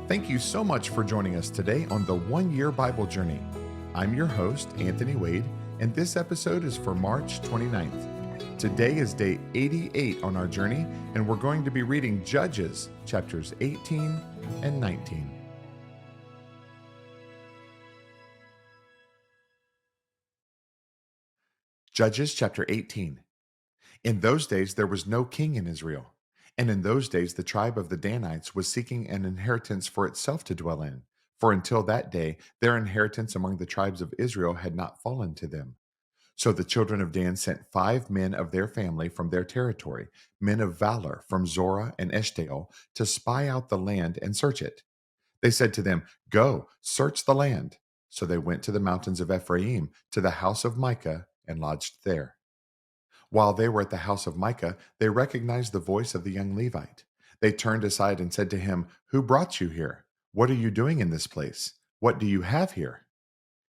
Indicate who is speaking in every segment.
Speaker 1: Thank you so much for joining us today on the 1 Year Bible Journey. I'm your host, Anthony Wade, and this episode is for March 29th. Today is day 88 on our journey, and we're going to be reading Judges chapters 18 and 19. Judges chapter 18. In those days there was no king in Israel. And in those days the tribe of the Danites was seeking an inheritance for itself to dwell in. For until that day their inheritance among the tribes of Israel had not fallen to them. So the children of Dan sent 5 men of their family from their territory, men of valor from Zorah and Eshtaol, to spy out the land and search it. They said to them, "Go, search the land." So they went to the mountains of Ephraim, to the house of Micah, and lodged there. While they were at the house of Micah, they recognized the voice of the young Levite. They turned aside and said to him, "Who brought you here? What are you doing in this place? What do you have here?"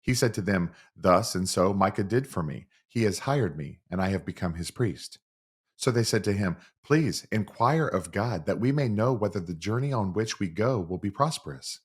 Speaker 1: He said to them, "Thus and so Micah did for me. He has hired me, and I have become his priest." So they said to him, "Please inquire of God, that we may know whether the journey on which we go will be prosperous."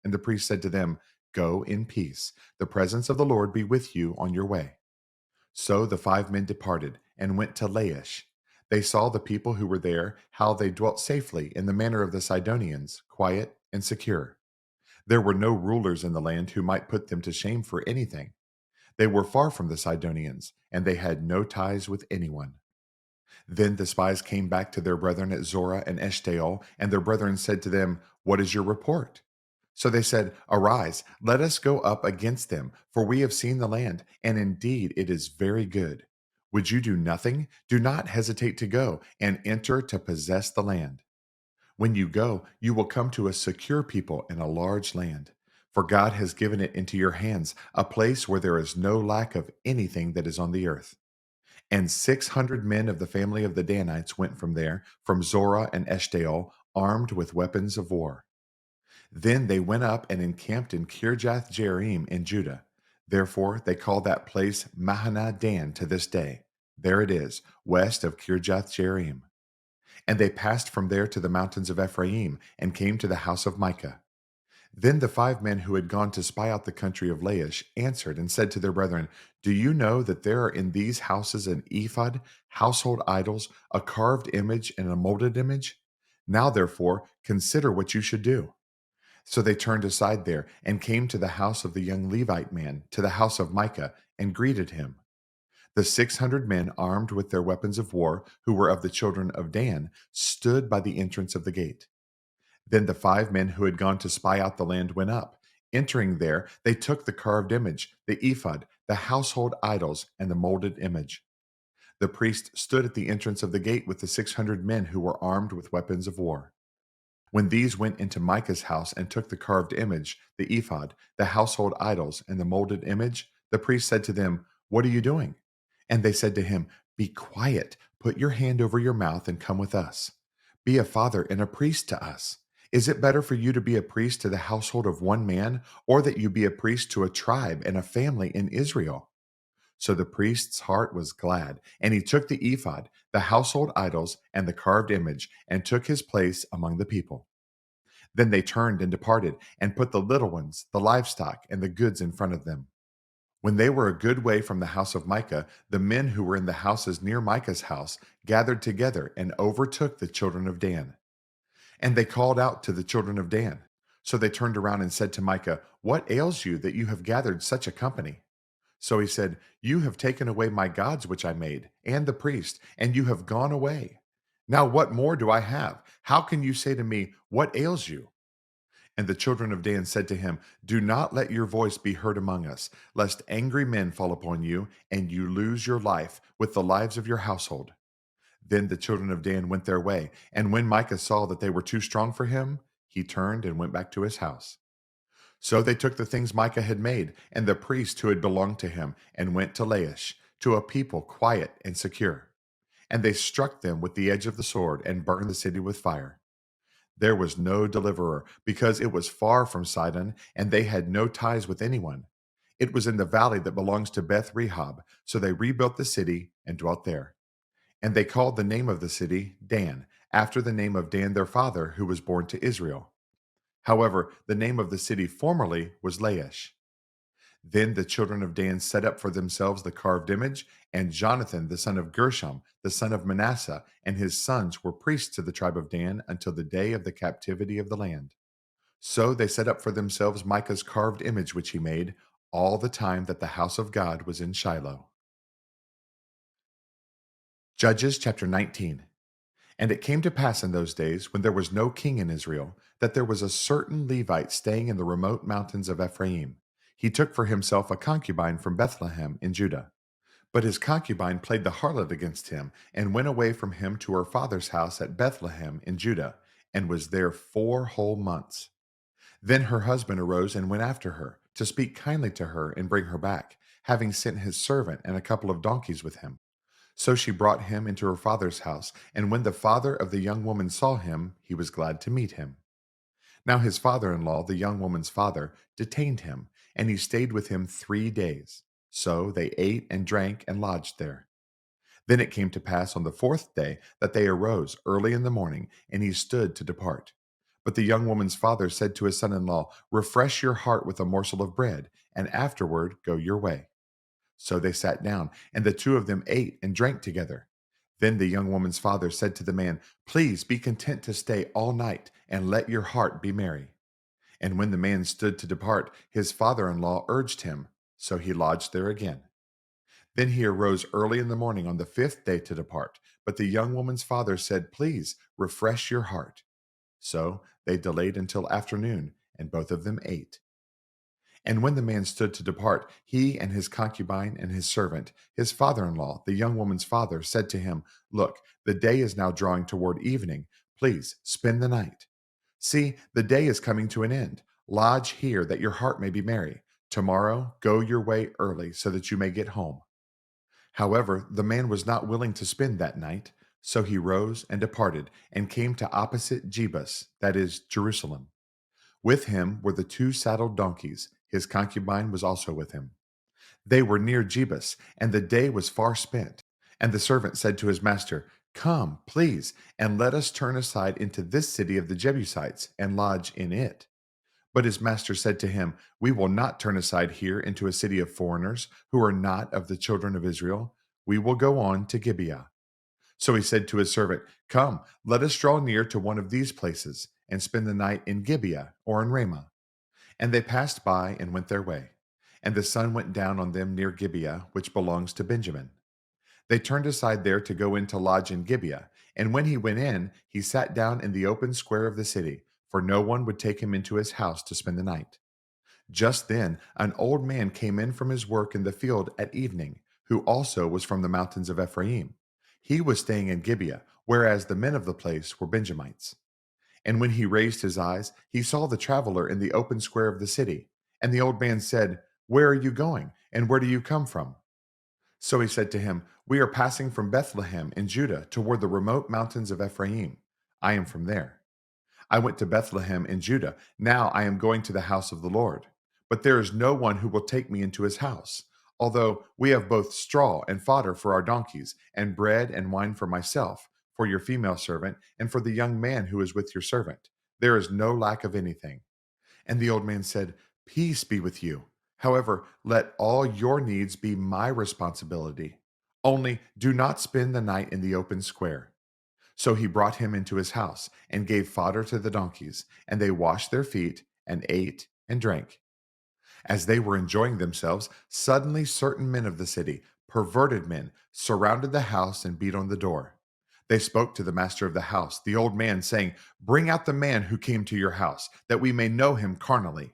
Speaker 1: And the priest said to them, "Go in peace. The presence of the Lord be with you on your way." So the 5 men departed and went to Laish. They saw the people who were there, how they dwelt safely in the manner of the Sidonians, quiet and secure. There were no rulers in the land who might put them to shame for anything. They were far from the Sidonians, and they had no ties with anyone. Then the spies came back to their brethren at Zorah and Eshtaol, and their brethren said to them, "What is your report?" So they said, "Arise, let us go up against them, for we have seen the land, and indeed it is very good. Would you do nothing? Do not hesitate to go and enter to possess the land. When you go, you will come to a secure people in a large land. For God has given it into your hands, a place where there is no lack of anything that is on the earth." And 600 men of the family of the Danites went from there, from Zorah and Eshtaol, armed with weapons of war. Then they went up and encamped in Kirjath Jearim in Judah. Therefore they call that place Mahaneh Dan to this day. There it is, west of Kirjath Jearim. And they passed from there to the mountains of Ephraim, and came to the house of Micah. Then the 5 men who had gone to spy out the country of Laish answered and said to their brethren, "Do you know that there are in these houses an ephod, household idols, a carved image, and a molded image? Now therefore consider what you should do." So they turned aside there, and came to the house of the young Levite man, to the house of Micah, and greeted him. The 600 men, armed with their weapons of war, who were of the children of Dan, stood by the entrance of the gate. Then the 5 men who had gone to spy out the land went up. Entering there, they took the carved image, the ephod, the household idols, and the molded image. The priest stood at the entrance of the gate with the 600 men who were armed with weapons of war. When these went into Micah's house and took the carved image, the ephod, the household idols, and the molded image, the priest said to them, "What are you doing?" And they said to him, "Be quiet, put your hand over your mouth, and come with us. Be a father and a priest to us. Is it better for you to be a priest to the household of one man, or that you be a priest to a tribe and a family in Israel?" So the priest's heart was glad, and he took the ephod, the household idols, and the carved image, and took his place among the people. Then they turned and departed, and put the little ones, the livestock, and the goods in front of them. When they were a good way from the house of Micah, the men who were in the houses near Micah's house gathered together and overtook the children of Dan. And they called out to the children of Dan. So they turned around and said to Micah, "What ails you that you have gathered such a company?" So he said, "You have taken away my gods which I made, and the priest, and you have gone away. Now what more do I have? How can you say to me, 'What ails you?'" And the children of Dan said to him, "Do not let your voice be heard among us, lest angry men fall upon you, and you lose your life with the lives of your household." Then the children of Dan went their way, and when Micah saw that they were too strong for him, he turned and went back to his house. So they took the things Micah had made, and the priest who had belonged to him, and went to Laish, to a people quiet and secure. And they struck them with the edge of the sword, and burned the city with fire. There was no deliverer, because it was far from Sidon, and they had no ties with anyone. It was in the valley that belongs to Beth Rehob, so they rebuilt the city and dwelt there. And they called the name of the city Dan, after the name of Dan their father, who was born to Israel. However, the name of the city formerly was Laish. Then the children of Dan set up for themselves the carved image, and Jonathan, the son of Gershom, the son of Manasseh, and his sons were priests to the tribe of Dan until the day of the captivity of the land. So they set up for themselves Micah's carved image which he made, all the time that the house of God was in Shiloh. Judges chapter 19. And it came to pass in those days, when there was no king in Israel, that there was a certain Levite staying in the remote mountains of Ephraim. He took for himself a concubine from Bethlehem in Judah. But his concubine played the harlot against him, and went away from him to her father's house at Bethlehem in Judah, and was there 4 whole months. Then her husband arose and went after her, to speak kindly to her and bring her back, having sent his servant and a couple of donkeys with him. So she brought him into her father's house, and when the father of the young woman saw him, he was glad to meet him. Now his father in law, the young woman's father, detained him, and he stayed with him 3 days. So they ate and drank and lodged there. Then it came to pass on the fourth day that they arose early in the morning, and he stood to depart. But the young woman's father said to his son in law, refresh your heart with a morsel of bread, and afterward go your way. So they sat down, and the two of them ate and drank together. Then the young woman's father said to the man, please be content to stay all night, and let your heart be merry. And when the man stood to depart, his father in law urged him. So he lodged there again. Then he arose early in the morning on the fifth day to depart. But the young woman's father said, please refresh your heart. So they delayed until afternoon, and both of them ate. And when the man stood to depart, he and his concubine and his servant, his father in law, the young woman's father, said to him, look, the day is now drawing toward evening. Please spend the night. See, the day is coming to an end. Lodge here that your heart may be merry. Tomorrow go your way early so that you may get home. However, the man was not willing to spend that night. So he rose and departed and came to opposite Jebus, that is, Jerusalem. With him were the two saddled donkeys. His concubine was also with him. They were near Jebus, and the day was far spent. And the servant said to his master, come, please, and let us turn aside into this city of the Jebusites and lodge in it. But his master said to him, we will not turn aside here into a city of foreigners who are not of the children of Israel. We will go on to Gibeah. So he said to his servant, come, let us draw near to one of these places and spend the night in Gibeah or in Ramah. And they passed by and went their way. And the sun went down on them near Gibeah, which belongs to Benjamin. They turned aside there to go in to lodge in Gibeah. And when he went in, he sat down in the open square of the city, for no one would take him into his house to spend the night. Just then, an old man came in from his work in the field at evening, who also was from the mountains of Ephraim. He was staying in Gibeah, whereas the men of the place were Benjamites. And when he raised his eyes, he saw the traveler in the open square of the city. And the old man said, where are you going, and where do you come from? So he said to him, we are passing from Bethlehem in Judah toward the remote mountains of Ephraim. I am from there. I went to Bethlehem in Judah. Now I am going to the house of the Lord. But there is no one who will take me into his house. Although we have both straw and fodder for our donkeys, and bread and wine for myself, for your female servant, and for the young man who is with your servant. There is no lack of anything. And the old man said, peace be with you. However, let all your needs be my responsibility. Only do not spend the night in the open square. So he brought him into his house and gave fodder to the donkeys, and they washed their feet and ate and drank. As they were enjoying themselves, suddenly certain men of the city, perverted men, surrounded the house and beat on the door. They spoke to the master of the house, the old man, saying, bring out the man who came to your house, that we may know him carnally.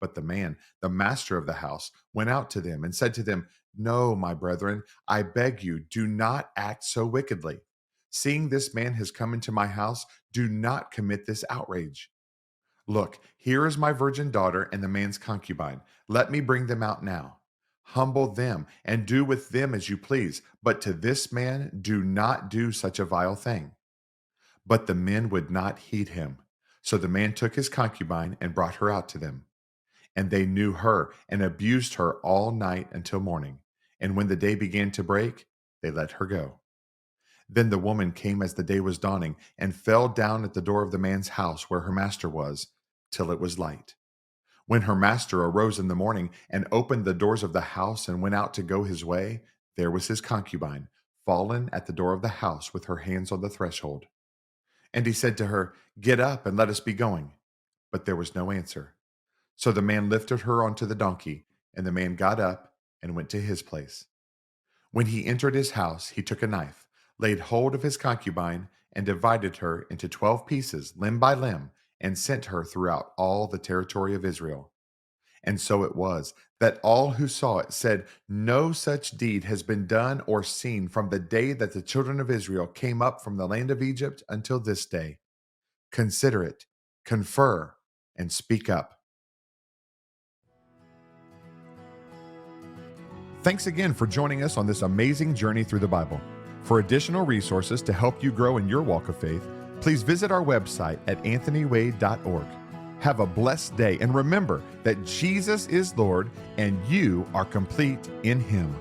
Speaker 1: But the man, the master of the house, went out to them and said to them, no, my brethren, I beg you, do not act so wickedly. Seeing this man has come into my house, do not commit this outrage. Look, here is my virgin daughter and the man's concubine. Let me bring them out now. Humble them and do with them as you please, but to this man do not do such a vile thing. But the men would not heed him. So the man took his concubine and brought her out to them. And they knew her and abused her all night until morning. And when the day began to break, they let her go. Then the woman came as the day was dawning and fell down at the door of the man's house where her master was. till it was light. When her master arose in the morning and opened the doors of the house and went out to go his way, there was his concubine, fallen at the door of the house with her hands on the threshold. And he said to her, "Get up and let us be going." But there was no answer. So the man lifted her onto the donkey, and the man got up and went to his place. When he entered his house, he took a knife, laid hold of his concubine, and divided her into 12 pieces, limb by limb, and sent her throughout all the territory of Israel. And so it was that all who saw it said, "No such deed has been done or seen from the day that the children of Israel came up from the land of Egypt until this day. Consider it, confer, and speak up." Thanks again for joining us on this amazing journey through the Bible. For additional resources to help you grow in your walk of faith, please visit our website at anthonywade.org. Have a blessed day, and remember that Jesus is Lord and you are complete in Him.